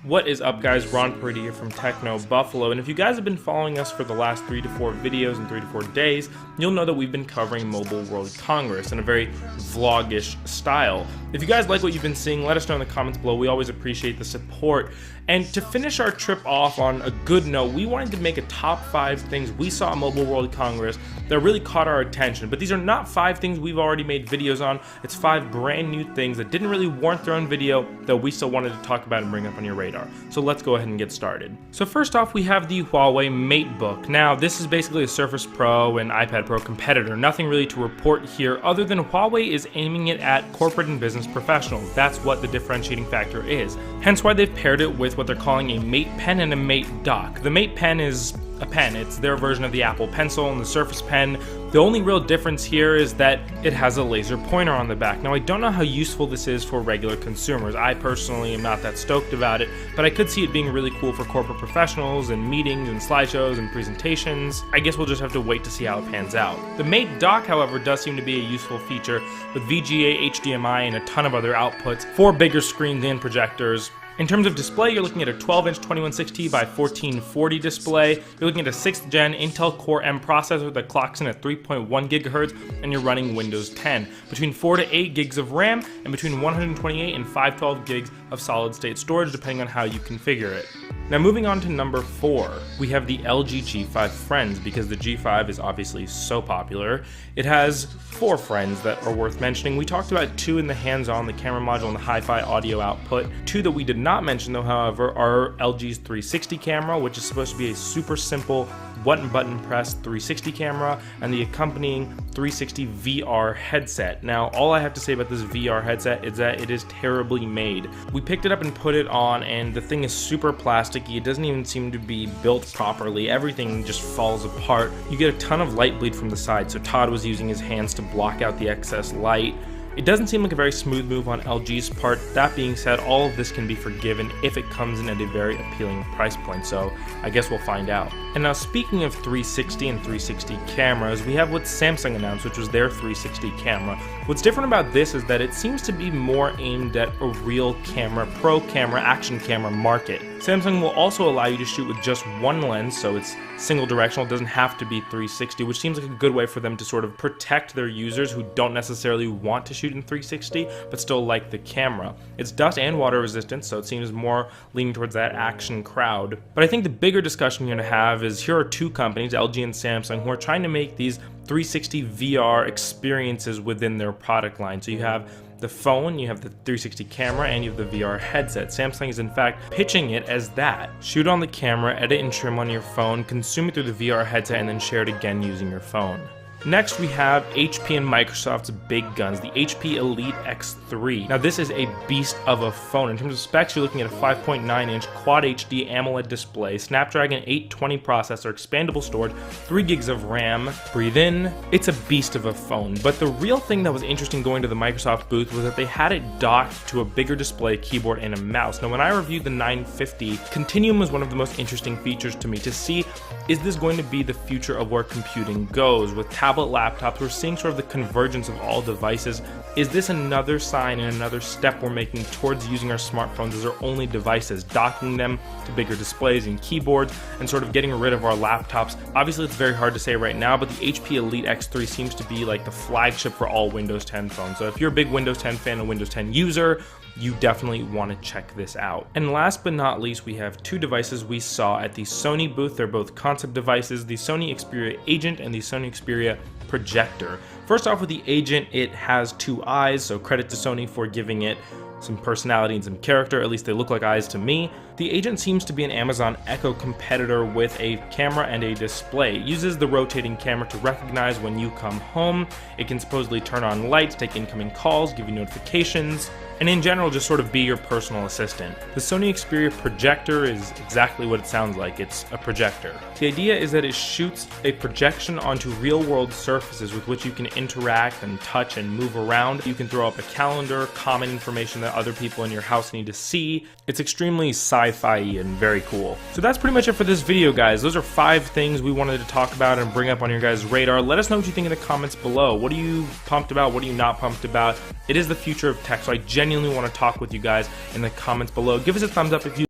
What is up, guys? Ron Paridi here from Techno Buffalo, and if you guys have been following us for the last 3 to 4 videos in 3 to 4 days, you'll know that we've been covering Mobile World Congress in a very vlogish style. If you guys like what you've been seeing, let us know in the comments below. We always appreciate the support. And to finish our trip off on a good note, we wanted to make a top 5 things we saw at Mobile World Congress that really caught our attention. But these are not 5 things we've already made videos on. It's 5 brand new things that didn't really warrant their own video that we still wanted to talk about and bring up on your radar. So let's go ahead and get started. So first off, we have the Huawei MateBook. Now, this is basically a Surface Pro and iPad Pro competitor. Nothing really to report here other than Huawei is aiming it at corporate and business professionals. That's what the differentiating factor is. Hence why they've paired it with what they're calling a Mate Pen and a Mate Dock. The Mate Pen is a pen. It's their version of the Apple Pencil and the Surface Pen. The only real difference here is that it has a laser pointer on the back. Now, I don't know how useful this is for regular consumers. I personally am not that stoked about it, but I could see it being really cool for corporate professionals and meetings and slideshows and presentations. I guess we'll just have to wait to see how it pans out. The Mate Dock, however, does seem to be a useful feature with VGA, HDMI, and a ton of other outputs for bigger screens and projectors. In terms of display, you're looking at a 12-inch 2160 by 1440 display. You're looking at a 6th gen Intel Core M processor that clocks in at 3.1 gigahertz, and you're running Windows 10. Between 4 to 8 gigs of RAM, and between 128 and 512 gigs of solid-state storage, depending on how you configure it. Now, moving on to number 4, we have the LG G5 Friends, because the G5 is obviously so popular. It has 4 friends that are worth mentioning. We talked about 2 in the hands-on, the camera module and the hi-fi audio output. 2 that we did not mention, though, however, are LG's 360 camera, which is supposed to be a super simple button press 360 camera, and the accompanying 360 VR headset. Now, all I have to say about this VR headset is that it is terribly made. We picked it up and put it on, and the thing is super plasticky. It doesn't even seem to be built properly. Everything just falls apart. You get a ton of light bleed from the side, so Todd was using his hands to block out the excess light. It doesn't seem like a very smooth move on LG's part. That being said, all of this can be forgiven if it comes in at a very appealing price point, so I guess we'll find out. And now, speaking of 360 and 360 cameras, we have what Samsung announced, which was their 360 camera. What's different about this is that it seems to be more aimed at a real camera, pro camera, action camera market. Samsung will also allow you to shoot with just one lens, so it's single directional, it doesn't have to be 360, which seems like a good way for them to sort of protect their users who don't necessarily want to shoot in 360 but still like the camera. It's dust and water resistant, so it seems more leaning towards that action crowd. But I think the bigger discussion you're going to have is here are 2 companies, LG and Samsung, who are trying to make these 360 VR experiences within their product line. So you have the phone, you have the 360 camera, and you have the VR headset. Samsung is in fact pitching it as that. Shoot on the camera, edit and trim on your phone, consume it through the VR headset, and then share it again using your phone. Next, we have HP and Microsoft's big guns, the HP Elite X3. Now, this is a beast of a phone. In terms of specs, you're looking at a 5.9-inch Quad HD AMOLED display, Snapdragon 820 processor, expandable storage, 3 gigs of RAM. Breathe in. It's a beast of a phone. But the real thing that was interesting going to the Microsoft booth was that they had it docked to a bigger display, keyboard, and a mouse. Now, when I reviewed the 950, Continuum was one of the most interesting features to me to see, is this going to be the future of where computing goes? With tablet laptops, we're seeing sort of the convergence of all devices. Is this another sign and another step we're making towards using our smartphones as our only devices, docking them to bigger displays and keyboards, and sort of getting rid of our laptops? Obviously, it's very hard to say right now, but the HP Elite X3 seems to be like the flagship for all Windows 10 phones. So if you're a big Windows 10 fan, a Windows 10 user, you definitely want to check this out. And last but not least, we have 2 devices we saw at the Sony booth. They're both concept devices, the Sony Xperia Agent and the Sony Xperia Projector. First off, with the Agent, it has 2 eyes, so credit to Sony for giving it some personality and some character. At least they look like eyes to me. The Agent seems to be an Amazon Echo competitor with a camera and a display. It uses the rotating camera to recognize when you come home. It can supposedly turn on lights, take incoming calls, give you notifications, and in general just sort of be your personal assistant. The Sony Xperia Projector is exactly what it sounds like. It's a projector. The idea is that it shoots a projection onto real-world surfaces with which you can interact and touch and move around. You can throw up a calendar, comment information that other people in your house need to see. It's extremely sci-fi and very cool. So that's pretty much it for this video, guys. Those are 5 things we wanted to talk about and bring up on your guys' radar. Let us know what you think in the comments below. What are you pumped about? What are you not pumped about? It is the future of tech, so I genuinely want to talk with you guys in the comments below. Give us a thumbs up if you